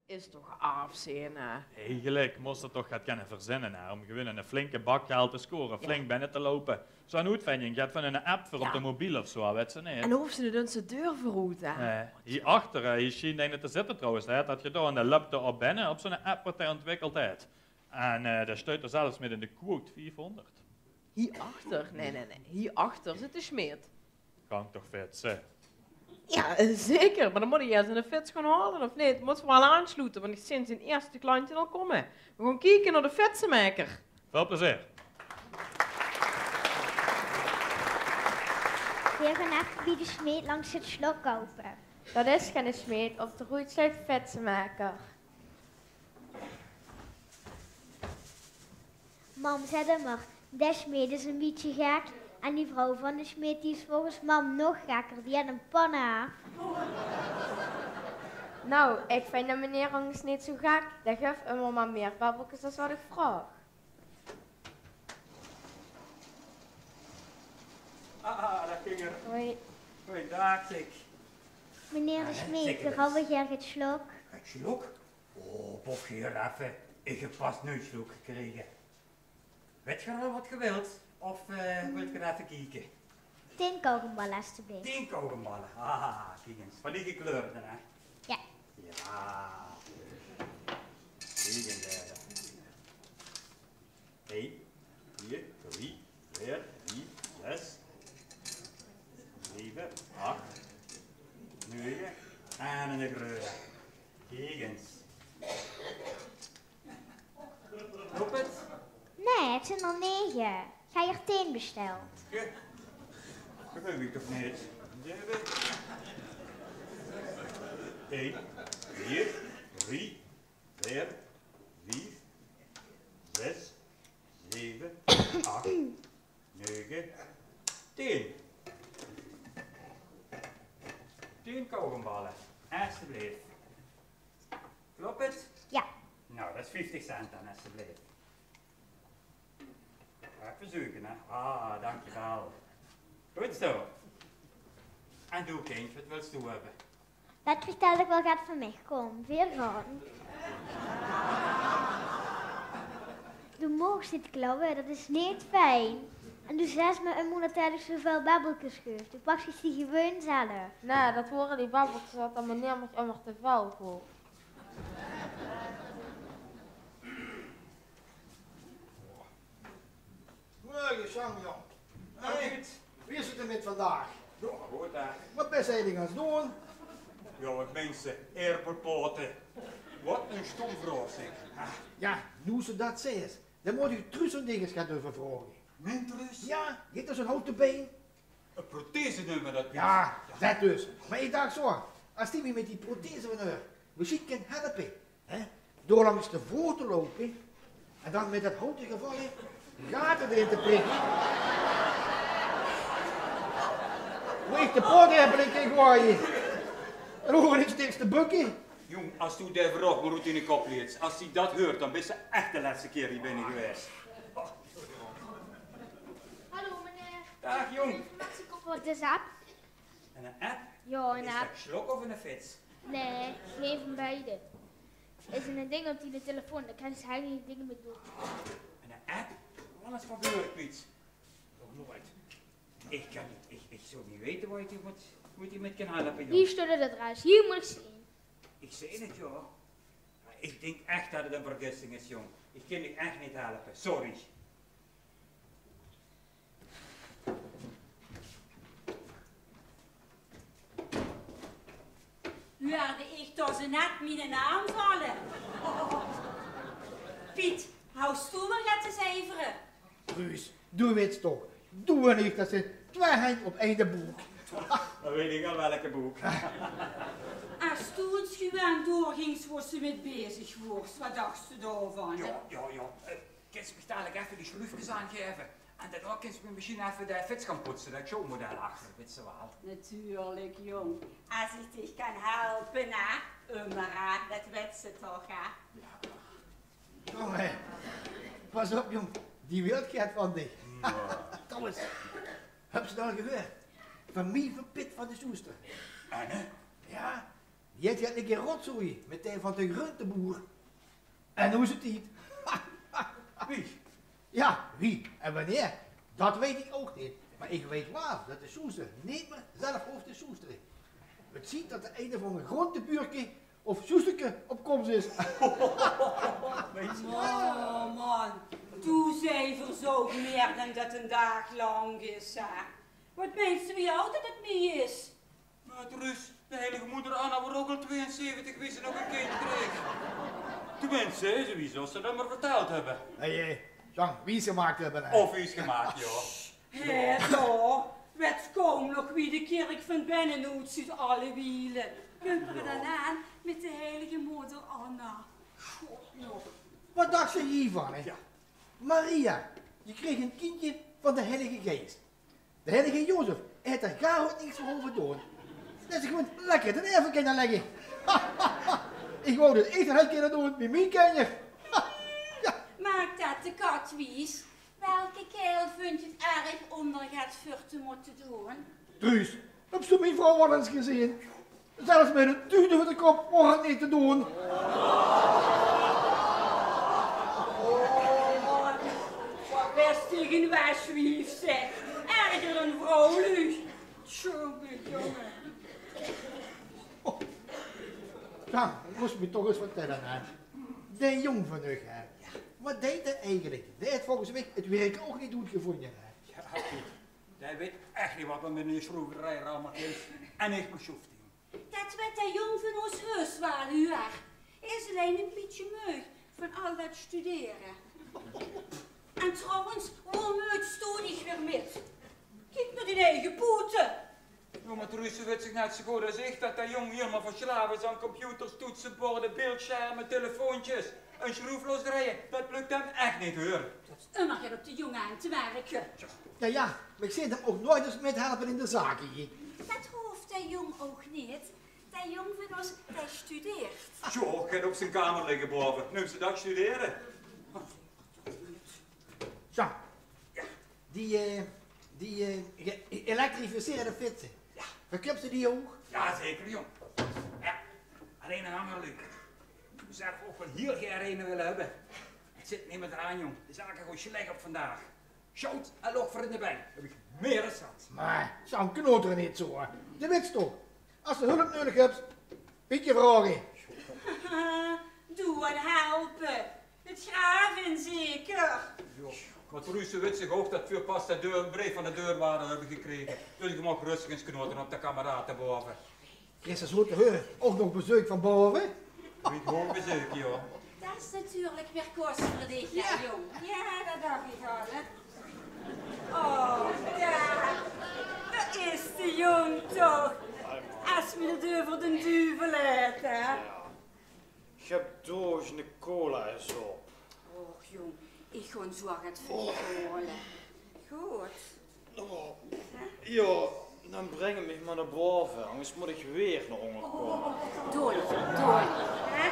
is toch afzien, hè? Eigenlijk moest er toch gaat kunnen verzinnen hè, om gewoon een flinke bakgeld te scoren, flink binnen te lopen. Zo'n uitvinding gaat van een app voor op de mobiel of zo, weet ze niet. En hoeft ze de onze deur verroeten, hè? Hierachter, hier schijnt een te zitten trouwens, hè, dat je daar aan de laptop op binnen op zo'n app wat hij ontwikkeld heeft. En daar stuit er zelfs met in de quote 500. Hierachter? Nee. Hierachter zit de smeet. Kan toch vet zijn. Ja, zeker. Maar dan moet je eerst in de fiets gaan halen, of niet? Moeten we wel aansluiten, want ik zie zijn eerste klantje al komen. We gaan kijken naar de fietsenmaker. Veel plezier. We gaan even bij de smeet langs het slok kopen. Dat is geen smeet of de roeitsluit fietsenmaker. Mam, zei dan maar, de smeet is een beetje gek. En die vrouw van de smeet die is volgens mam nog gekker. Die had een panna. Nou, ik vind de meneer Angst niet zo gek. Dat geeft immer maar meer babbeltjes dan wat ik vraag. Dat ging er. Hoi. Goeiedag, zeg. Meneer de smeet, we gaan weer het slok. Het slok? Oh, Bob Giraffe. Ik heb pas nu slok gekregen. Weet je al wat je wilt? Of wilt je even kijken? 10 kogelballen alstublieft. 10 kogelballen. Ah, kijk eens. Van die gekleurde, hè? Ja. Ja. Kijk eens. 1, 2, 3, 4, 5, 6, 7, 8, 9 en een grote. Kijk eens. Klopt het? Nee, het zijn er 9. Ga je er 10 besteld? Ja. Dat weet ik toch niet. 1, 2, 3, 4, 5, 6, 7, 8, 9, 10. 10 kogelballen. Alsjeblieft. Klopt het? Ja. Nou, dat is 50 cent dan, alsjeblieft. Even zoeken, hè. Ah, dankjewel. Goed zo. En doe kindje, wat wilst u hebben? Dat vertel ik wel gaat van mij. Kom, weer gaan. De morgen zit klauwen, dat is niet fijn. En du zegt me, moet natuurlijk zoveel babbeltjes geeft. Du pakt zich die gewoon zelf. Nee, dat worden die babbeltjes wat de meneer me immer te vuil voor. Goeie Samuel. Hey, goed. Wie is het er met vandaag? Ja, goed hè. Wat ben jij gaan doen? Ja, wat mensen, airportpoten. Wat een stom vraag zeg. Ja, nu ze dat zegt, dan moet je truus en dingen gaan durven vragen. Minterus? Ja, je hebt dus een houten been. Een prothese nummer dat Ja, dat dus. Maar ik dacht zo, als die me met die prothese van haar misschien kan helpen, hè, door langs de voor te lopen en dan met dat houten gevallen gaten erin te prikken. Hoe ik de poten heb en gooien. En hoe ik steeds te bukken. Jong, als u daar vraagt, maar in de kop leert. Als hij dat hoort, dan ben ze echt de laatste keer hier binnen geweest. Hallo meneer. Dag jong. Wat is dat? En een app? Ja, Is dat een slok of een fiets? Nee, geen van beide. Is een ding op die telefoon, daar kan ze eigenlijk dingen mee doen. En een app? Alles van beurkwiets. Nog nooit. Ik kan niet, ik zou niet weten wat je met kan helpen, jong. Hier staat het eruit, hier moet ik zien. Ik zei het, joh. Maar ik denk echt dat het een vergissing is, jong. Ik kan je echt niet helpen, sorry. Ja, ik toch ze net mijn aanvallen. Piet, hou stoel maar gaat te cijferen. Ruus, doe het toch. Doe niet, dat zit twee handen op één boek. Dan weet ik al welke boek. Als toen schuwaan doorging, was ze met bezig wordt. Wat dacht ze daarvan? Ja. Kan ze me dadelijk even die schroefjes aangeven? En daarna kan ze me misschien even de fiets gaan poetsen, dat showmodel achter, weet ze wel. Natuurlijk, jong. Als ik dich kan helpen, hè? Maar dat weet ze toch, hè? Jongen, pas op jong, die wil gaat van dich. Thomas, heb ze dat al gehoord? Van mij van Piet van de Soester. En hè? Ja, Je hebt een keer rotzooi met die van de groenteboer. En hoe is het niet? Wie? Ja, wie en wanneer? Dat weet ik ook niet. Maar ik weet wel dat de soester niet meer zelf hoeft te soesteren. Het ziet dat er een van de groentebuurke of soesterke op komst is. Oh man, toen zei verzogen meer dan dat een dag lang is, hè. Wat meest wie oud dat het niet is? Maar Truus, de heilige moeder Anna wordt ook al 72 wie ze nog een kind kreeg. Tenminste, ze wie zoals ze dat maar verteld hebben. Hé, Jean, wie is gemaakt hebben? Hè? Of iets gemaakt, joh. Hé, zo. Werd kom nog wie de kerk van Bennenhoed ziet alle wielen. Kumperen dan aan met de heilige moeder Anna. God nog. Wat dacht ze hiervan, hè? Ja. Maria, je kreeg een kindje van de Heilige Geest. De Heilige Jozef heeft er gaar ook niks voor over doen. Dat is gewoon lekker ten even kunnen leggen. Ik wou dit echt een keer doen met mijn kenjer. Maakt dat de kat wies? Welke kerel vind je het erg onder gaat voor te moeten doen? Truus, heb je mijn vrouw wel eens gezien? Zelfs met een tuurde voor de kop mocht het niet te doen. Wat best tegen Westwief zegt. Erger dan vrouwelijk. Tjonge, jongen. Ja, moest me toch eens vertellen, hè. De jong van u, hè. Wat deed hij eigenlijk? Die heeft volgens mij het werk ook niet goed gevonden, hè. Ja, Piet. Jij weet echt niet wat we met die schroeverij allemaal is. En ik beschoft hem. Dat werd de jong van ons huis waar u er. Is alleen een beetje meug van al dat studeren. En trouwens, waarom uit studie weer met? Kijk naar die eigen poeten. Ja, maar Truus weet zich net zo goed als ik dat dat jong helemaal verslaafd is aan computers, toetsenborden, beeldschermen, telefoontjes. Een schroefloos rijden, dat lukt hem echt niet hoor. Dat is immer gaat op de jongen aan te werken. Ja, maar ik zie hem ook nooit eens met helpen in de zaken hier. Dat hoeft de jong ook niet. De jong van ons, die studeert. Jo, ik ga op zijn kamer liggen boven. Nu ze dat studeren. Zo, die geëlektrificeerde fietsen. Ja. Verkoopt ze die ook? Ja, zeker jong. Ja, alleen een hanger lukt. Ik zou zelf ook wel heel graag een willen hebben. Het zit niet meer eraan jong. De zaken gewoon slecht op vandaag. Shout en log voor in de bij. Heb ik meer dan zat. Maar, zo'n knoter niet zo, hè. Je weet toch, als je hulp nodig hebt, beetje vragen. Doe en helpen. Het graven zeker. Jo, maar Truus weet zich ook dat veel pas een brief van de deurwaarder hebben gekregen. Dus ik mag rustig eens knoten op de kameraden boven. Kreeg ze zo te horen, ook nog bezoek van boven? Wie gewoon bezoek, joh. Dat is natuurlijk weer kostenverdicht, ja, jong. Ja, dat dacht ik al, hè. Oh, daar. Dat is de jong toch. Als me de deur voor de duivel uit, hè. Ik heb doos de cola is op. Och, jong. Ik ga een zorg het volhouden. Goed. Oh, ja, dan breng ik me maar naar boven, anders moet ik weer naar onder komen. Doei, hè.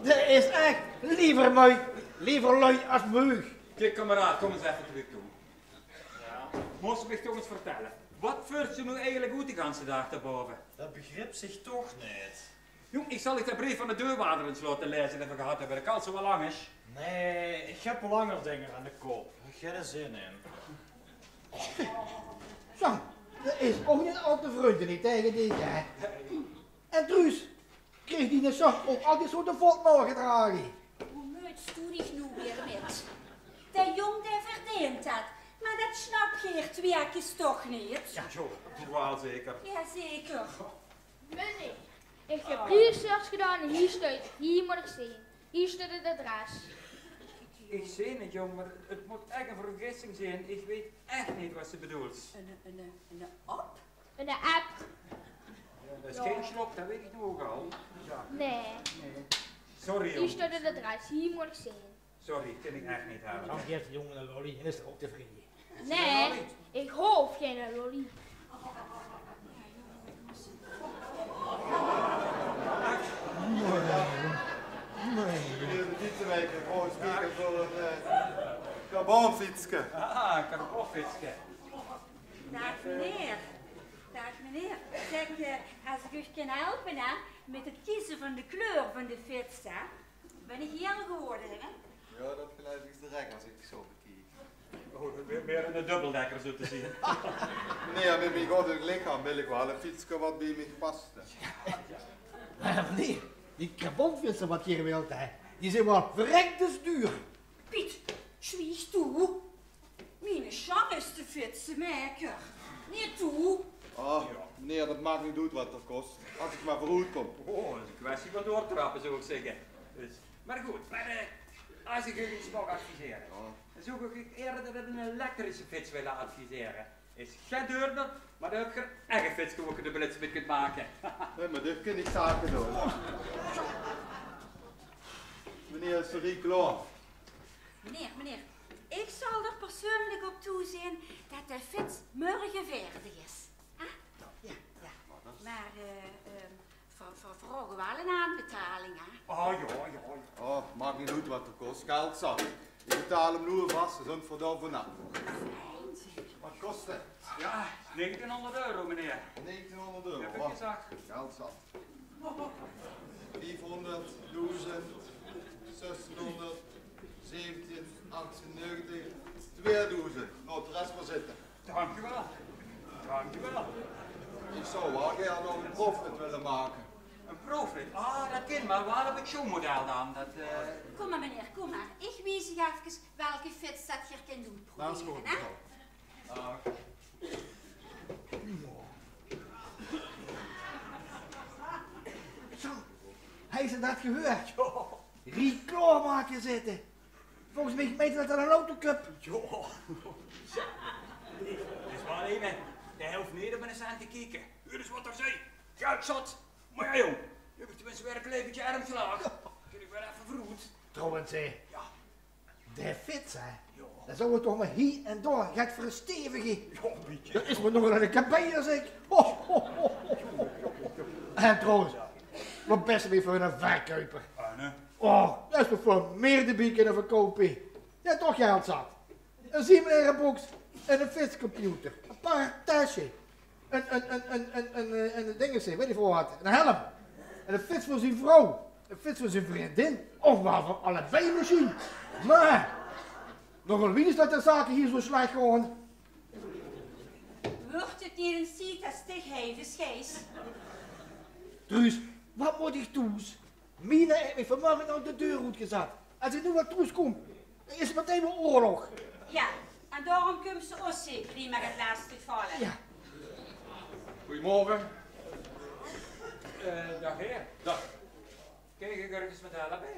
Dat is echt liever mooi, liever lui als meug. Kijk kameraad, kom eens even terug toe. Ja. Moest ik toch eens vertellen. Wat voert je nu eigenlijk goed die ganse dag daarboven? Dat begrip zich toch niet. Jong, ik zal ik de brief van de deurwaarder eens laten lezen dat we gehad hebben. Dat kan zo wel lang is. Nee, ik heb langer dingen aan de kop. Ik heb er zin in. Zo, dat is ook niet al te vriendelijk tegen die, hè. En Truus, kreeg die net zo ook altijd zo de vod gedragen. Hoe moet studie nu weer met? De jong die verdient dat. Maar dat snap je hier twee keer toch niet? Ja, zo, wel zeker. Jazeker. Meneer, ik heb research gedaan en hier staat, hier moet ik zien. Hier staat het adres. Ik zie het, jong, maar het moet echt een vergissing zijn. Ik weet echt niet wat ze bedoelt. Een app? Een app. Ja, dat is geen slok, dat weet ik nu ook al. Ja. Nee. Nee. Sorry, Hier jong. staat het adres, hier moet ik zien. Sorry, kan ik echt niet hebben. Dan geeft de jongen een lolly en is er ook tevreden. Nee, ik hoef geen lolly. Niet te weken, gewoon spieken voor een carbonfietske. Ah, een carbonfietske. Dag meneer. Dag meneer. Meneer, zeg, als ik u kan helpen hè, met het kiezen van de kleur van de fiets, hè, ben ik heel geworden, hè? Ja, dat geluid is direct als ik zo bekijk. Oh, weer een dubbeldekker zo te zien. Meneer, met mijn goddelijk lichaam wil ik wel een fietsje wat bij mij past. Meneer, die carbonfietsen wat je hier wilt, hè, die zijn wel verrekte duur. Piet, zwieg toe. Mijn char is de fietsen maker. Niet toe. Oh, meneer, dat maakt niet uit wat dat kost. Als ik maar vooruit kom. Oh, dat is een kwestie van doortrappen, zou ik zeggen. Dus, maar goed, als ik jullie iets mag adviseren, dan zou ik eerder een elektrische fiets willen adviseren. Is geen duurder, maar dan heb je er eigen fiets ook de blitz mee kunt maken. Nee, maar dit kan ik zaken doen. Meneer, is er klaar? Meneer, ik zal er persoonlijk op toezien dat de fiets morgen veerdig is. Huh? Ja. Maar vragen wel een aanbetaling, hè? Oh, ja. Oh, maakt niet uit wat het kost. Geld zat. Ik betaal hem nu vast, dus voor dan vanaf. Wat kost het? Ja, 1900 euro, meneer. 1900 euro. Heb ik gezegd. Geld zat. 500, 1000, 1600, 17, 1890, 2000. Nou, de rest maar zitten. Dankjewel. Ik zou wel gerne nog een profit willen maken. Een profit? Ah, dat kan maar. Waar heb ik zo'n model dan? Dat, Kom maar, meneer, kom maar. Ik wijs je even welke fiets dat je kan doen. Dat is goed. Hè? Zo, hij is dat gehoord. Riet klaarmaken zitten. Volgens mij meet dat een autocup. joh. Dat is wel even. De helft niet op een cent te kijken. Hier is wat er zei. Geld zat. Maar ja, jong. Je hebt tenminste weer een klein beetje armslag. Kun ik wel even vroeg. Trouwens, Ja. de fiets, hè. Dan zou het toch maar hier en daar gaat verstevigen. Ja, een beetje. Dat is me nog wel een campagne, zeg. En trouwens, wat best weer voor een verkoper. Anne. Oh, dat is toch voor meer de biek kunnen verkopen. Ja, toch geld zat. Een Siemens-box en een fietscomputer. Een paar tasje. Een dingetje, weet je voor wat. Een helm. En een fiets voor zijn vrouw. Een fiets voor zijn vriendin. Of wel voor allebei misschien. Maar, nogal wie is dat de zaken hier zo slecht gaan? Wordt het niet een ziet als te geven, schees? Truus, wat moet ik doen? Mina heeft me vanmorgen uit de deur gezet. Als ik nu wat Truus komt, is het meteen wel oorlog. Ja, en daarom komt ze ook zeker niet meer het laatste vallen. Ja. Goedemorgen. Dag heer. Dag. Kijk ik ergens met helpen?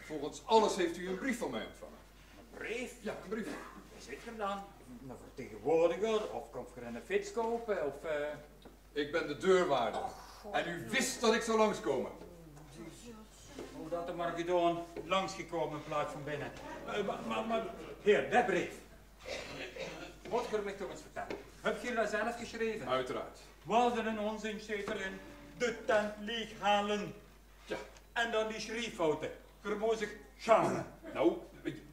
Volgens alles heeft u een brief van mij ontvangen. Een brief? Ja, een brief. Waar zit je hem dan? Een vertegenwoordiger? Of komt je een fiets kopen? Of, Ik ben de deurwaarder. En u wist dat ik zou langskomen. Hoe dat de Margedon langsgekomen in plaats van binnen. Maar, heer, dat brief. Wat kun je me toch eens vertellen? Heb je dat zelf geschreven? Uiteraard. Was er een onzin zeker in? De tent leeghalen. Ja. En dan die schrieffouten. Je moet zich schamen. Nou,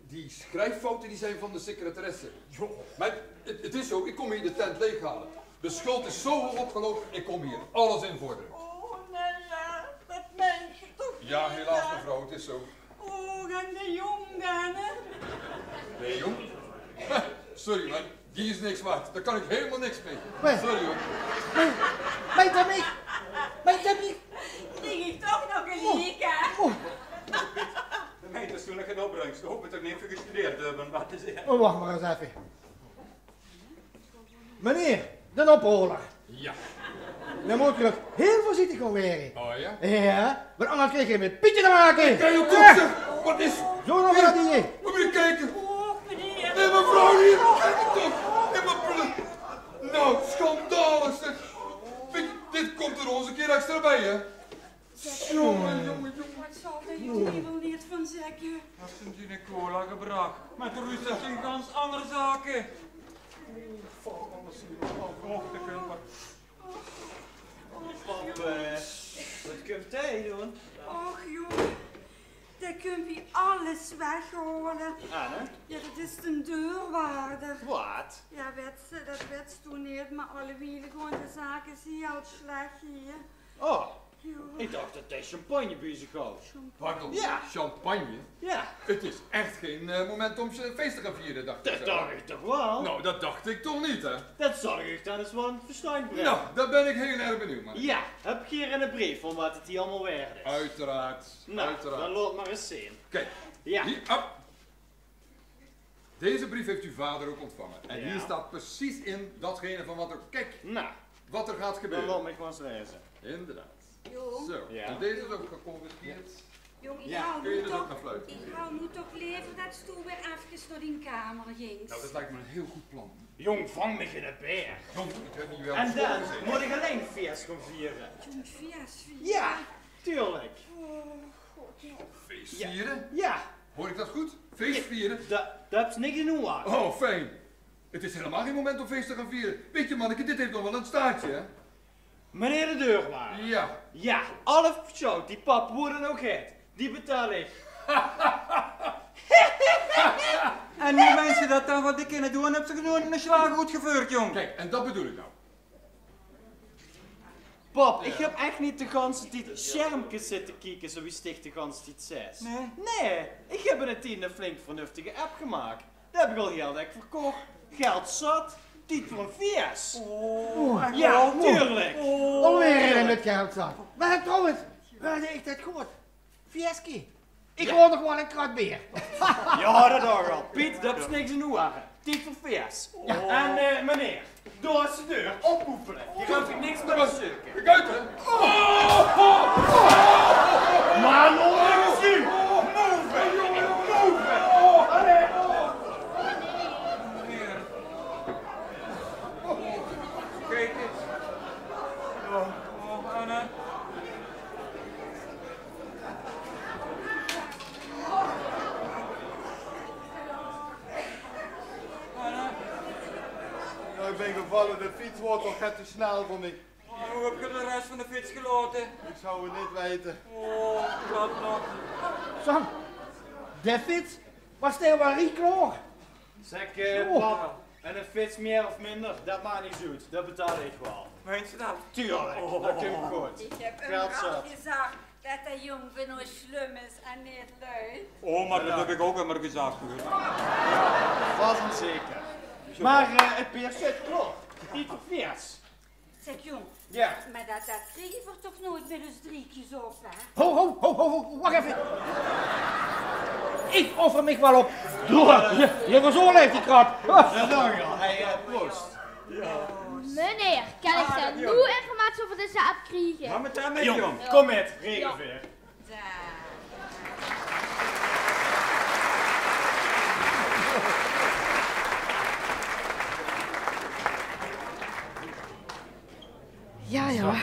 die schrijffouten die zijn van de secretaresse. Jo. Maar het is zo, ik kom hier de tent leeghalen. De schuld is zo opgelopen, ik kom hier alles invorderen. Oh, Nella, dat meen je toch Ja, helaas mevrouw, het is zo. Oh, en de jongen, hè? Nee, jong. Sorry, maar die is niks waard. Daar kan ik helemaal niks mee. Nee. Sorry hoor. Mijn Debbie! Mijn Debbie! Die heeft toch nog een liek, hè? De meid is toen geen opbrengst. Ik hoop dat er niet veel gestudeerd hebben. Wat is het? Oh, wacht maar eens even. Meneer, de opholer. Ja. Dan moet je nog heel voorzichtig gaan werken. Oh ja? Ja, want anders krijg je met Pietje te maken. Kijk op kop, wat is... Zo nog wat hier. Moet je kijken. Oh, meneer. Nee, mevrouw hier, kijk het toch. Nee, maar... Nou, schandalig zeg. Weet je, dit komt er ons een keer extra bij, hè? Jongen. Wat zal de hier wel niet van zeggen? Dat is een cola gebracht. Met de rust is een ganz andere zaken. Fuck, anders zie je nog wel te kunnen. Wat kunt hij doen? Och, jongen. daar kun je alles weghalen. Anne? Ja, dat is de deurwaarder. Wat? Ja, dat werd toen niet, maar alle wielen gewoon de zaken zie je al slecht hier. Oh, ik dacht dat hij champagne bezig houdt. Pardon, Ja. champagne? Ja. Het is echt geen moment om zijn feest te gaan vieren, dacht ik. Dat zo. dacht ik toch wel? Nou, dat dacht ik toch niet, hè? Dat zal ik dan eens wel een verstand brengen. Nou, daar ben ik heel erg benieuwd, man. Ja, heb ik hier in een brief van wat het hier allemaal waard is. Uiteraard, Nou, uiteraard. dan laat maar eens zien. Kijk, Ja. hier, op. Deze brief heeft uw vader ook ontvangen. En Ja. hier staat precies in datgene van wat er, kijk, Nou, wat er gaat dan gebeuren. laat me gewoon eens lezen. Inderdaad. Jong, Zo, Ja. en deze is ook geconfiskeerd. jong, ik Ja, hou kun je nu dus toch, ook naar fluiten? ik hou nu toch liever dat stoel weer even naar die kamer ging. Nou, dat lijkt me een heel goed plan. Jong, vang me in een beer. Jong, ik heb niet wel En dan voorgezien. moet ik alleen feest gaan vieren. Jong, vies. Ja, tuurlijk. Oh, god, ja. Feest Ja. vieren? Ja, Hoor ik dat goed? Feest vieren? dat is niks genoeg aan. Oh, fijn. Het is helemaal geen moment om feest te gaan vieren. Weet je, manneke, dit heeft nog wel een staartje, hè? Meneer de deurwaarder. Ja. Ja, alle show die pap worden nog het. Die betaal ik. En nu mensen dat dan wat ik kunnen doen, heb ze gewoon een slagen goed geveurd, jong. Kijk, en dat bedoel ik nou. Pap, ik heb echt niet de ganse tijd schermpjes zitten kijken zo wie sticht de ganse tijd 6. Nee? Nee, ik heb in een tijd een flink vernuftige app gemaakt. Daar heb ik al heel lekker verkocht. Geld zat, tijd voor een feest. Oh, Ja, tuurlijk. Alweer in het geld zat. Maar trouwens, waar heb ik dat gehoord? Fieski. Ik hoor nog wel een krat bier. Ja, dat dacht ik al. Piet, dat is niks in hoe aan. Tijd voor feest. En meneer, door is de deur, ophoepelen. Hier hoef ik niks meer te zoeken. Kijk uit, hè? Maar nog eens zien! Move it! Move it! Allee! Kijk eens. Oh, Anne. Nou, ik ben gevallen, de fiets wordt toch net te snel voor mij. Hoe heb je de rest van de fiets gelaten? Ik zou het niet weten. Oh, wat nog? Sam, de fiets was stil wel riekloor. Zeg, Oh. pap, en een fiets meer of minder, dat maakt niet zo uit. Dat betaal ik wel. Meent ze dat? Tuurlijk, dat komt goed. Ik heb hem Geld al zat. gezegd dat hij jong van ons slim is en niet leuk. Oh, maar dat heb ik ook immer gezegd. Vast en zeker. Maar het beer zit klopt. Niet voor feest. Zeg jong, Ja. maar dat kreeg je toch nooit met ons drietjes op, hè? Ho, wacht even. Ik offer mij wel op. Je was zo leeft die krat. Dat dacht je al. Hey, proost. Meneer, kan ik daar nu informatie over deze app krijgen? Ga met hem mee, Jong, jong. kom met, regenveer. Ja, ja.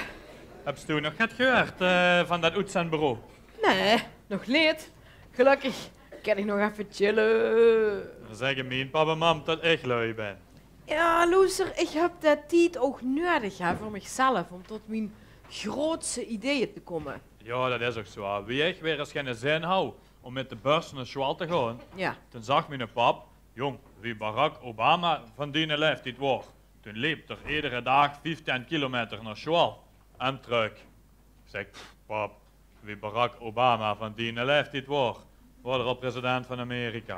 Heb je toen nog het gehoord van dat uitzendbureau? Nee, nog niet. Gelukkig kan ik nog even chillen. Dan zeggen mijn papa en mam dat ik lui ben. Ja, luister, ik heb dat tijd ook nodig hè, voor mezelf, om tot mijn grootste ideeën te komen. Ja, dat is ook zo. Wie ik weer eens geen zin hou om met de bus naar Schwal te gaan, Ja. toen zag mijn pap, jong, wie Barack Obama van die leeftijd was, toen liep er iedere dag 15 kilometer naar Schwal en terug. Ik zeg, pap, wie Barack Obama van die leeftijd was, wordt er al president van Amerika.